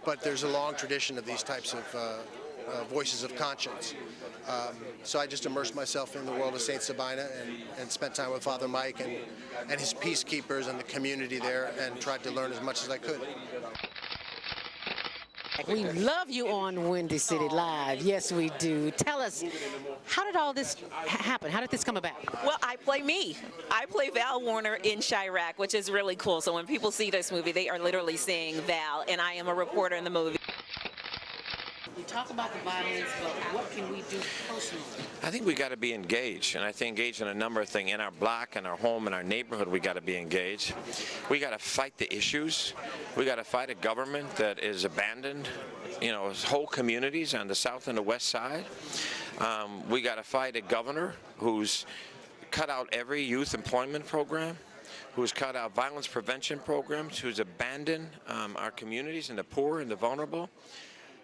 but there's a long tradition of these types of voices of conscience. So I just immersed myself in the world of St. Sabina and spent time with Father Mike and his peacekeepers and the community there, and tried to learn as much as I could. We love you on Windy City Live. Yes, we do. Tell us, how did all this happen? How did this come about? Well, I play me. I play Val Warner in Chirac, which is really cool. So when people see this movie, they are literally seeing Val, and I am a reporter in the movie. We talk about the violence, but what can we do personally? I think we got to be engaged, and I think engaged in a number of things. In our block, in our home, in our neighborhood, we got to be engaged. We got to fight the issues. We got to fight a government that is abandoned, you know, whole communities on the south and the west side. We got to fight a governor who's cut out every youth employment program, who's cut out violence prevention programs, who's abandoned our communities and the poor and the vulnerable.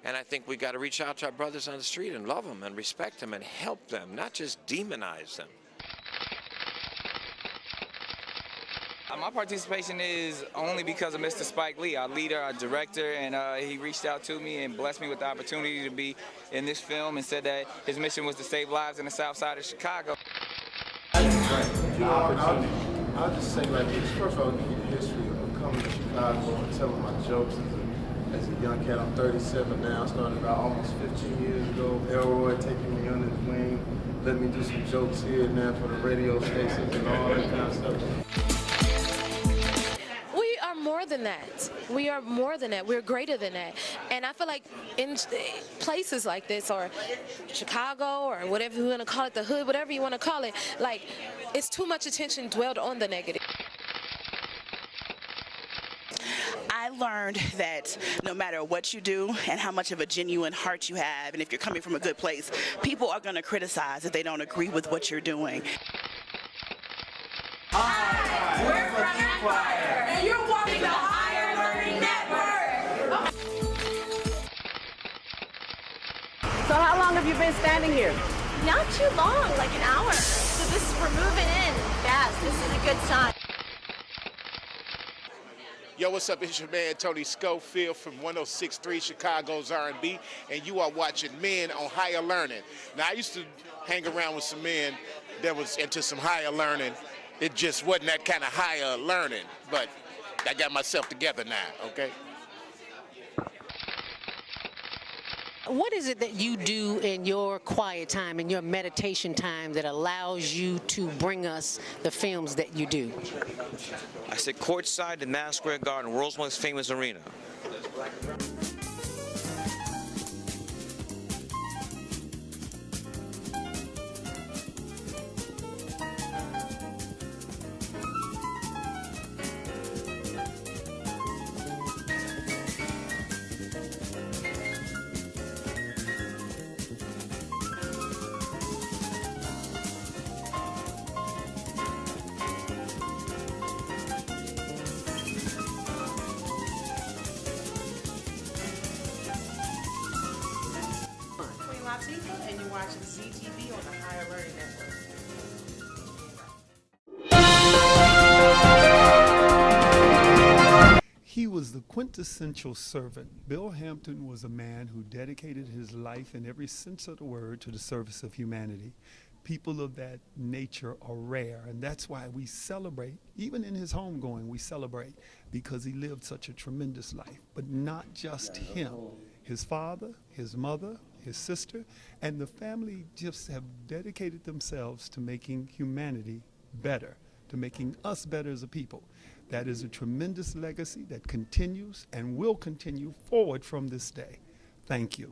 And I think we got to reach out to our brothers on the street and love them and respect them and help them, not just demonize them. My participation is only because of Mr. Spike Lee, our leader, our director, and he reached out to me and blessed me with the opportunity to be in this film and said that his mission was to save lives in the south side of Chicago. I'll just say like this. First of all, give you the history of coming to Chicago and telling my jokes as a young cat. I'm 37 now. I started about almost 15 years ago. Elroy taking me under his wing, let me do some jokes here and there for the radio stations and all that kind of stuff. We are more than that. We are more than that. We're greater than that. And I feel like in places like this, or Chicago, or whatever you want to call it, the hood, whatever you want to call it, like, it's too much attention dwelled on the negative. I learned that no matter what you do and how much of a genuine heart you have, and if you're coming from a good place, people are going to criticize if they don't agree with what you're doing. Hi, we're from Empire, and you're watching the Higher Learning Network. So how long have you been standing here? Not too long, like an hour. So we're moving in fast. This is a good sign. Yo, what's up? It's your man Tony Schofield from 106.3 Chicago's R&B, and you are watching Men on Higher Learning. Now, I used to hang around with some men that was into some higher learning. It just wasn't that kind of higher learning, but I got myself together now, okay? What is it that you do in your quiet time, in your meditation time, that allows you to bring us the films that you do? I sit courtside in Madison Square Garden, world's most famous arena. And you're watching ZTV on the Higher Learning Network. He was the quintessential servant. Bill Hampton was a man who dedicated his life in every sense of the word to the service of humanity. People of that nature are rare, and that's why we celebrate. Even in his homegoing, we celebrate because he lived such a tremendous life. But not just him. His father, his mother, his sister, and the family just have dedicated themselves to making humanity better, to making us better as a people. That is a tremendous legacy that continues and will continue forward from this day. Thank you.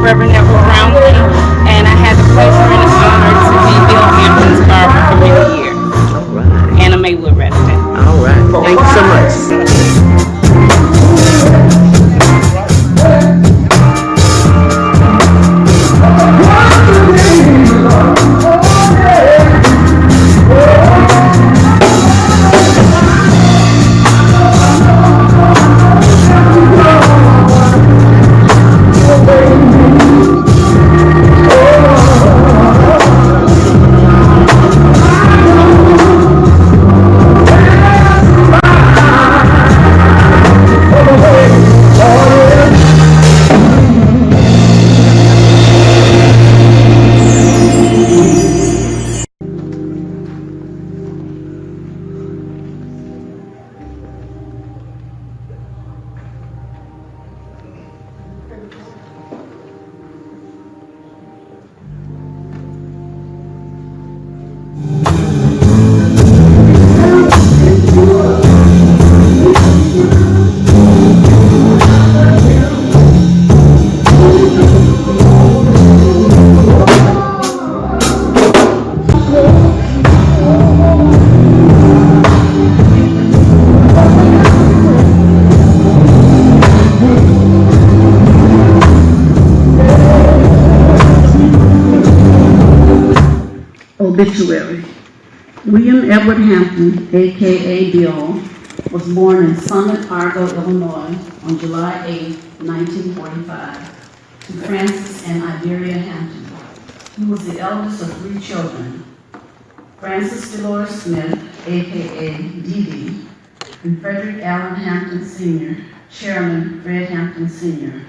Reverend Edward Brownlee, and I had the pleasure and the honor to be Bill Hampton's barber for many years. All right. And a Maywood resident. All right. Thank you so much. Obituary. William Edward Hampton, a.k.a. Bill, was born in Summit, Fargo, Illinois on July 8, 1945, to Francis and Iberia Hampton. He was the eldest of 3 children, Francis Dolores Smith, a.k.a. Dee Dee, and Frederick Allen Hampton Sr., Chairman Fred Hampton Sr.,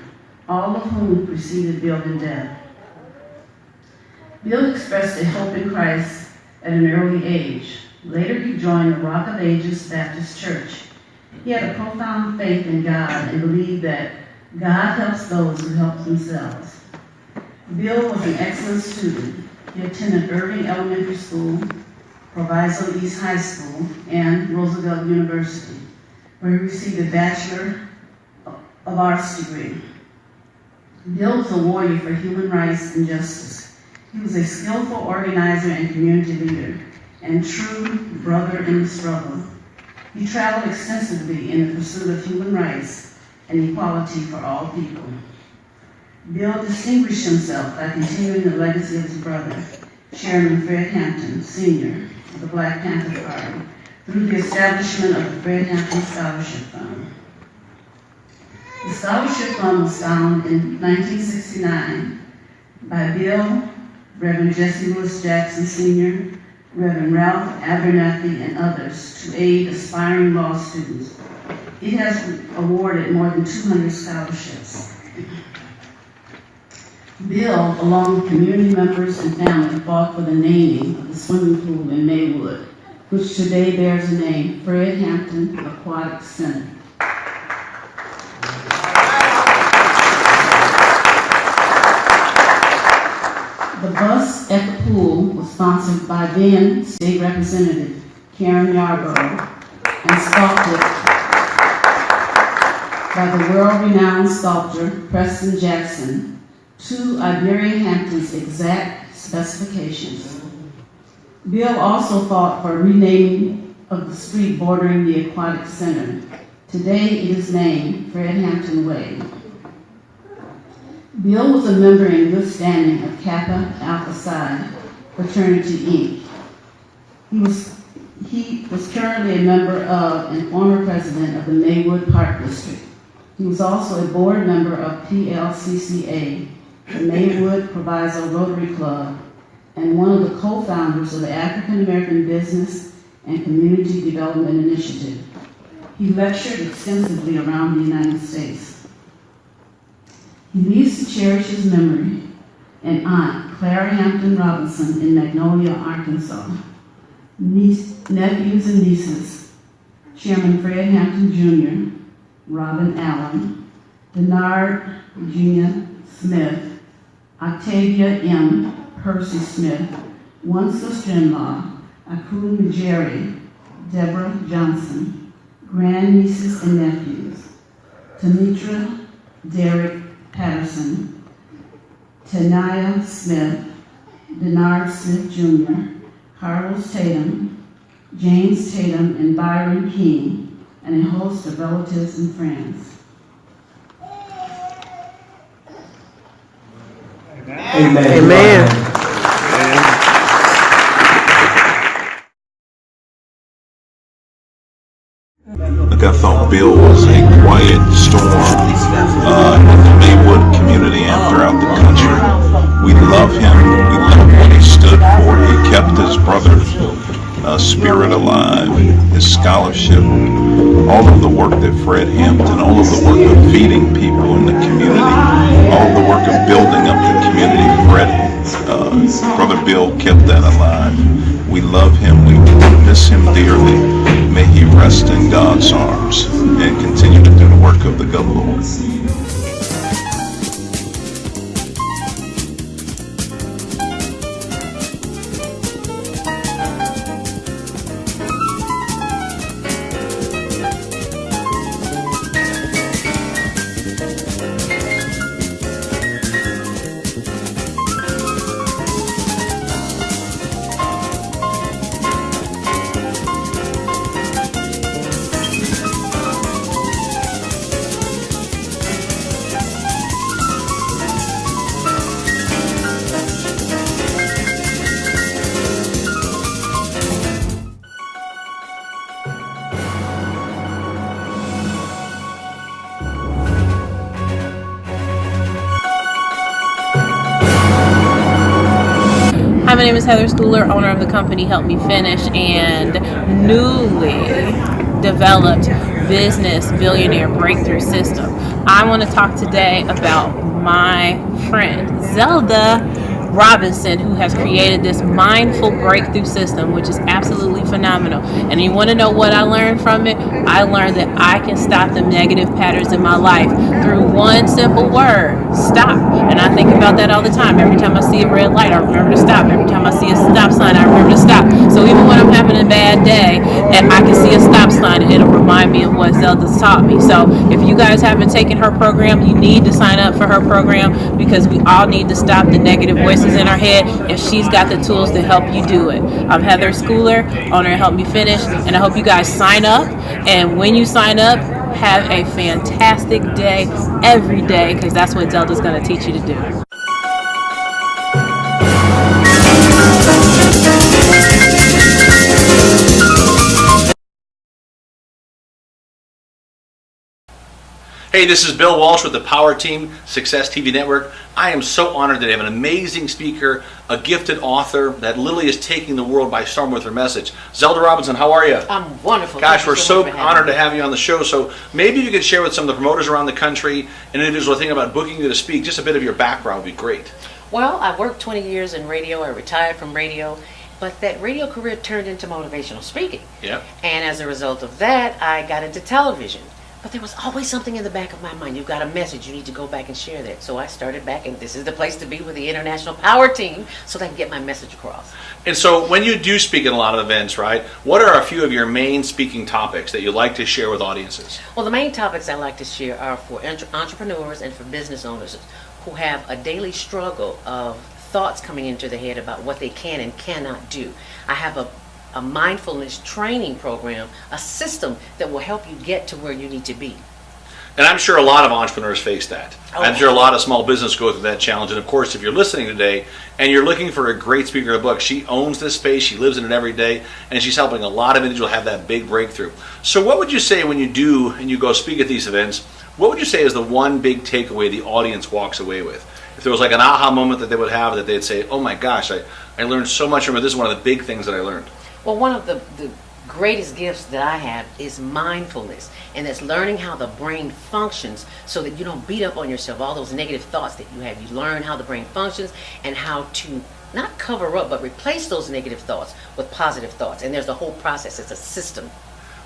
all of whom preceded Bill in death. Bill expressed a hope in Christ at an early age. Later, he joined the Rock of Ages Baptist Church. He had a profound faith in God and believed that God helps those who help themselves. Bill was an excellent student. He attended Irving Elementary School, Proviso East High School, and Roosevelt University, where he received a Bachelor of Arts degree. Bill was a warrior for human rights and justice. He was a skillful organizer and community leader, and true brother in the struggle. He traveled extensively in the pursuit of human rights and equality for all people. Bill distinguished himself by continuing the legacy of his brother, Chairman Fred Hampton, Sr. of the Black Panther Party, through the establishment of the Fred Hampton Scholarship Fund. The Scholarship Fund was founded in 1969 by Bill, Reverend Jesse Lewis Jackson Sr., Reverend Ralph Abernathy, and others to aid aspiring law students. It has awarded more than 200 scholarships. Bill, along with community members and family, fought for the naming of the swimming pool in Maywood, which today bears the name Fred Hampton Aquatic Center. The bus at the pool was sponsored by then State Representative Karen Yarborough and sculpted by the world-renowned sculptor Preston Jackson to Iberia Hampton's exact specifications. Bill also fought for renaming of the street bordering the Aquatic Center. Today it is named Fred Hampton Way. Bill was a member in good standing of Kappa Alpha Psi Fraternity, Inc. He was currently a member of and former president of the Maywood Park District. He was also a board member of PLCCA, the Maywood Proviso Rotary Club, and one of the co-founders of the African American Business and Community Development Initiative. He lectured extensively around the United States. He leaves to cherish his memory and aunt, Clara Hampton Robinson in Magnolia, Arkansas. Nephews and nieces, Chairman Fred Hampton Jr., Robin Allen, Denard Virginia Smith, Octavia M. Percy Smith, one sister-in-law, Akun Majeri, Deborah Johnson, grandnieces and nephews, Tamitra Derrick Patterson, Tanaya Smith, Denard Smith Jr., Carlos Tatum, James Tatum, and Byron King, and a host of relatives and friends. Amen. Amen. Look, I thought Bill was a quiet storm in the Maywood community and throughout the country. We love him. We love what he stood for. He kept his brother's spirit alive, his scholarship, all of the work that Fred Hampton, all of the work of feeding people in the community, all of the work of building up the community. Brother Bill kept that alive. We love him. We miss him dearly. May he rest in God's arms and continue to do the work of the good Lord. Hi, my name is Heather Schooler, owner of the company Help Me Finish, and newly developed business billionaire breakthrough system. I want to talk today about my friend Zelda Robinson, who has created this mindful breakthrough system, which is absolutely phenomenal. And you want to know what I learned from it? I learned that I can stop the negative patterns in my life through one simple word: stop. And I think about that all the time. Every time I see a red light, I remember to stop. Every time I see a stop sign, I remember to stop. So even when I'm having a bad day and I can see a stop sign, it'll remind me of what Zelda's taught me. So if you guys haven't taken her program, you need to sign up for her program, because we all need to stop the negative voices in our head, and she's got the tools to help you do it. I'm Heather Schooler, owner of Help Me Finish, and I hope you guys sign up. And when you sign up, have a fantastic day every day, because that's what Zelda's going to teach you to do. Hey, this is Bill Walsh with the Power Team Success TV Network. I am so honored that I have an amazing speaker, a gifted author that literally is taking the world by storm with her message. Zelda Robinson, how are you? I'm wonderful. Gosh, we're so honored to have you on the show. So maybe you could share with some of the promoters around the country and individuals who are thinking about booking you to speak, just a bit of your background would be great. Well, I worked 20 years in radio. I retired from radio, but that radio career turned into motivational speaking. Yeah. And as a result of that, I got into television. But there was always something in the back of my mind. You've got a message. You need to go back and share that. So I started back, and this is the place to be with the International Power Team, so that I can get my message across. And so when you do speak at a lot of events, right, what are a few of your main speaking topics that you like to share with audiences? Well, the main topics I like to share are for entrepreneurs and for business owners who have a daily struggle of thoughts coming into their head about what they can and cannot do. I have a mindfulness training program, a system that will help you get to where you need to be. And I'm sure a lot of entrepreneurs face that. Oh. I'm sure a lot of small business go through that challenge. And of course, if you're listening today and you're looking for a great speaker of the book, she owns this space, she lives in it every day, and she's helping a lot of individuals have that big breakthrough. So what would you say when you do and you go speak at these events, what would you say is the one big takeaway the audience walks away with? If there was like an aha moment that they would have, that they'd say, oh my gosh, I learned so much from it. This is one of the big things that I learned. Well, one of the greatest gifts that I have is mindfulness, and that's learning how the brain functions so that you don't beat up on yourself, all those negative thoughts that you have. You learn how the brain functions and how to not cover up, but replace those negative thoughts with positive thoughts. And there's a whole process. It's a system.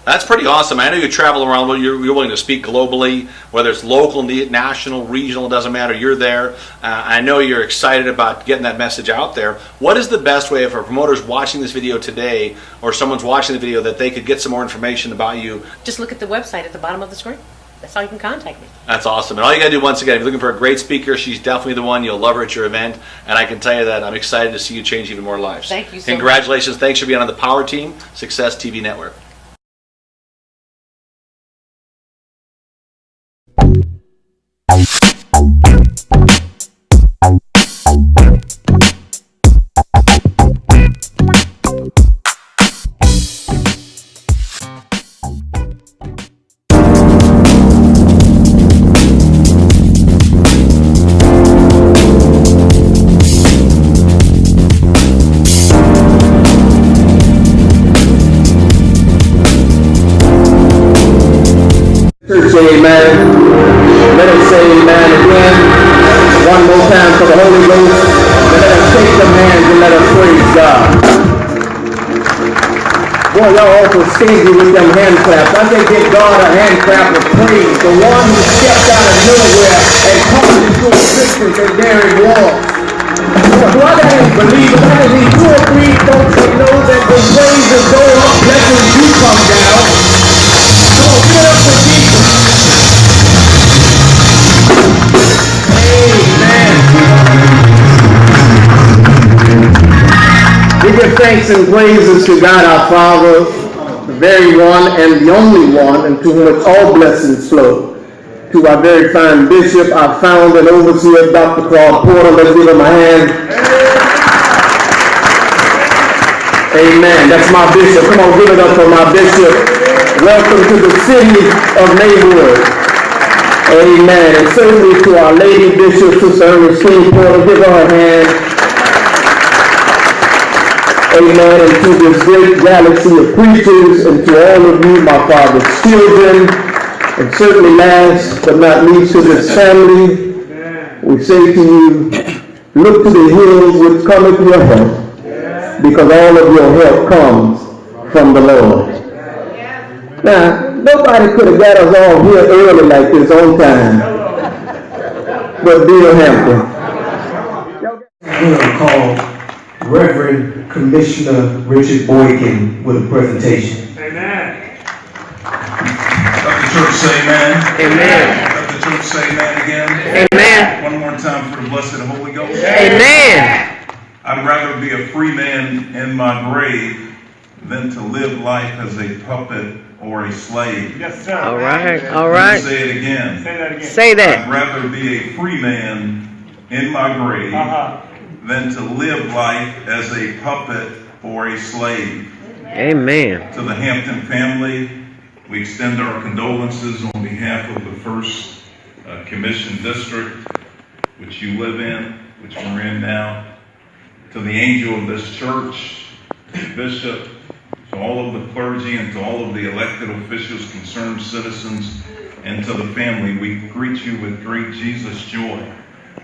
That's pretty awesome. I know you travel around, you're willing to speak globally, whether it's local, national, regional, it doesn't matter, you're there. I know you're excited about getting that message out there. What is the best way for promoters watching this video today, or someone's watching the video, that they could get some more information about you? Just look at the website at the bottom of the screen. that's how you can contact me. That's awesome. And all you got to do, once again, if you're looking for a great speaker, she's definitely the one. You'll love her at your event. And I can tell you that I'm excited to see you change even more lives. Thank you so Congratulations. Thanks for being on the Power Team, Success TV Network. Church, amen. Let us say amen again. One more time for the Holy Ghost. Let us take them hands and let us praise God. Boy, y'all also stingy with them hand claps. I say give God a hand clap of praise. The one who stepped out of nowhere and called into existence, and there it was. Do I let him believe it? I just need 2 or 3 folks to know that the praises go up, blessings do come down. Come on, give it up for Jesus. Amen. We give thanks and praises to God our Father, the very one and the only one, and to whom all blessings flow. To our very fine bishop, our founder and overseer, Dr. Claude Porter. Let's give him a hand. Amen. That's my bishop. Come on, give it up for my bishop. Welcome to the city of Maywood. Amen. And certainly to our lady bishop, Sister Ernestine Porter. Give her a hand. Amen. And to this great galaxy of preachers, and to all of you, my father's children, and certainly last but not least to this family, we say to you, look to the hills which cometh your help, because all of your help comes from the Lord. Now, nobody could have got us all here early like this on time, but Bill Hampton. I'm going to call Reverend Commissioner Richard Boykin with a presentation. Amen. Let the church say amen. Amen. Let the church say amen again. Amen. One more time for the blessed Holy Ghost. Amen. I'd rather be a free man in my grave than to live life as a puppet or a slave. Yes, sir. All right. All right. Say it again. Say that again. Say that. I'd rather be a free man in my grave than to live life as a puppet or a slave. Amen. To the Hampton family, we extend our condolences on behalf of the 1st Commission District, which you live in, which we're in now. To the angel of this church, to the bishop, to all of the clergy, and to all of the elected officials, concerned citizens, and to the family, we greet you with great Jesus joy.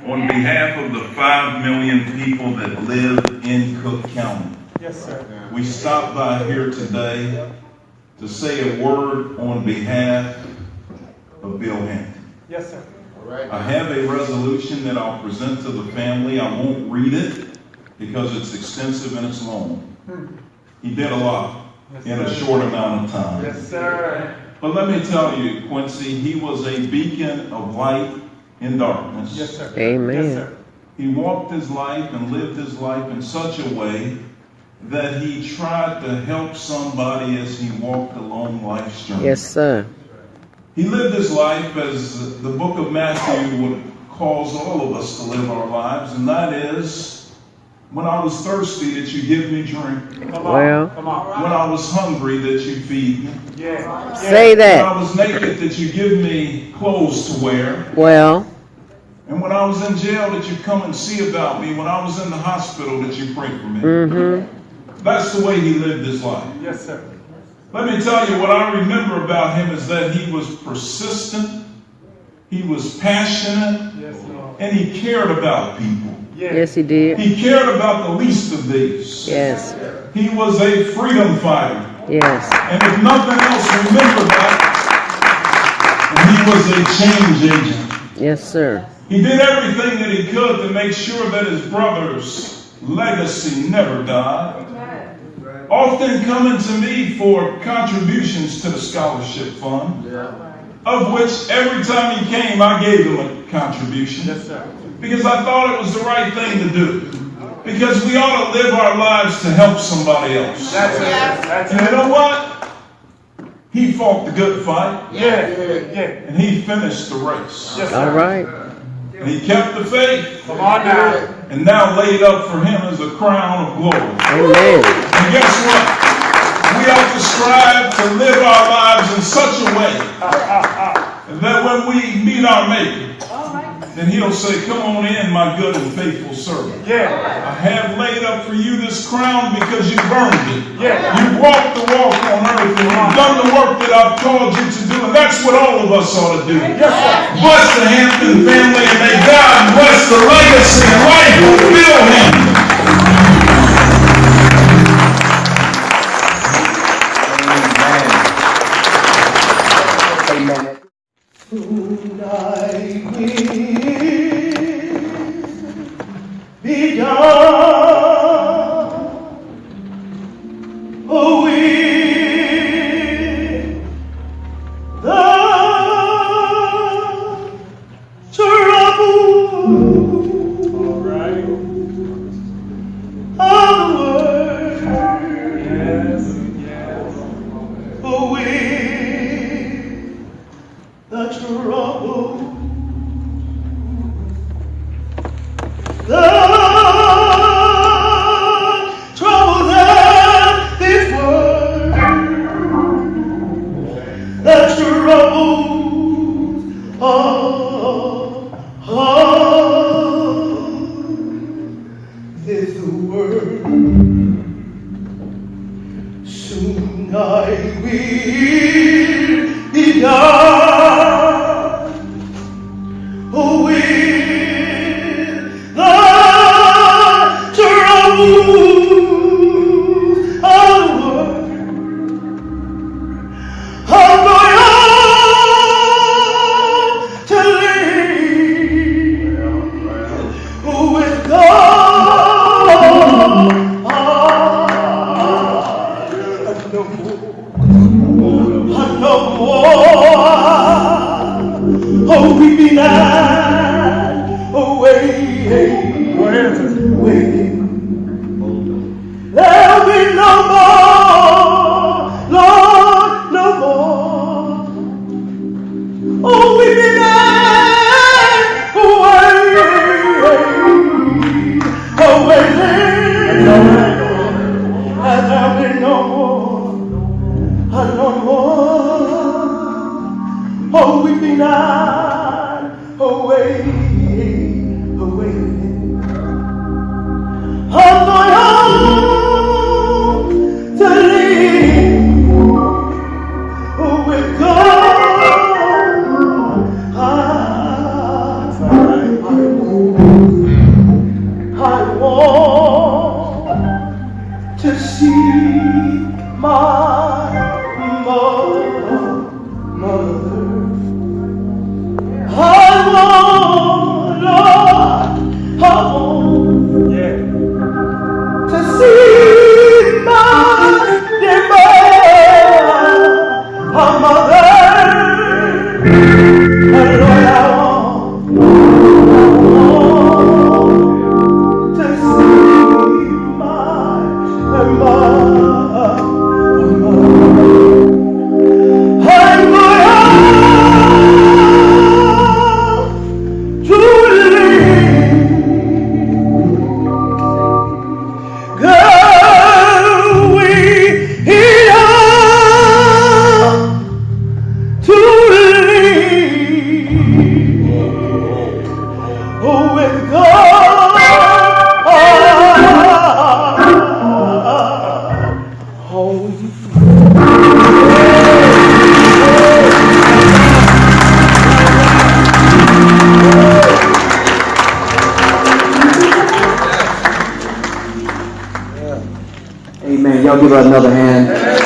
On behalf of the 5 million people that live in Cook County, yes, sir. we stopped by here today to say a word on behalf of Bill Hampton. Yes, sir. I have a resolution that I'll present to the family. I won't read it because it's extensive and it's long. He did a lot in a short amount of time. Yes, sir. But let me tell you, Quincy, he was a beacon of light in darkness. Yes, sir. Amen. Yes, sir. He walked his life and lived his life in such a way that he tried to help somebody as he walked along life's journey. Yes, sir. He lived his life as the book of Matthew would cause all of us to live our lives, and that is, when I was thirsty, that you give me drink. Well, when I was hungry, that you feed me. Yeah. Say that. When I was naked, that you give me clothes to wear. Well. And when I was in jail, that you come and see about me. When I was in the hospital, that you pray for me. Mm-hmm. That's the way he lived his life. Yes, sir. Let me tell you, what I remember about him is that he was persistent, he was passionate, yes, and he cared about people. Yes, he did. He cared about the least of these. Yes. He was a freedom fighter. Yes. And if nothing else, remember that. And he was a change agent. Yes, sir. He did everything that he could to make sure that his brother's legacy never died. Often coming to me for contributions to the scholarship fund. of which every time he came, I gave him a contribution. Yes, sir. Because I thought it was the right thing to do. Because we ought to live our lives to help somebody else. That's it. That's And it. you know what? He fought the good fight. Yeah. And he finished the race. Yes, All right. And he kept the faith. Come on now. And now laid up for him as a crown of glory. Amen. And guess what? We ought to strive to live our lives in such a way that when we meet our Maker, then he'll say, come on in, my good and faithful servant. Yeah. I have laid up for you this crown because you've earned it. Yeah. You've walked the walk on earth and you've done the work that I've called you to do. And that's what all of us ought to do. Yes, sir. Bless the Hampton family and may God bless the legacy and life of Bill Hampton. Be done, oh, with the trouble All right. of the world, Yes. Yes. oh, with the trouble. The troubles of this world, the troubles of this world. Soon I will be done with the troubles of the world. I'm going home to live with God. No more. Oh, we be not waiting. There'll be no more, Lord, no more. Oh, we be not waiting. And there'll be no more, no more. Oh, we be not waiting. I'm going home to live with God. I want to see my mother. I want, Lord, I want to see my dear mother. And Lord, I want to see my mother. I'm going home to live. Girl, we are to live with God. Home. Amen. Y'all give her another hand.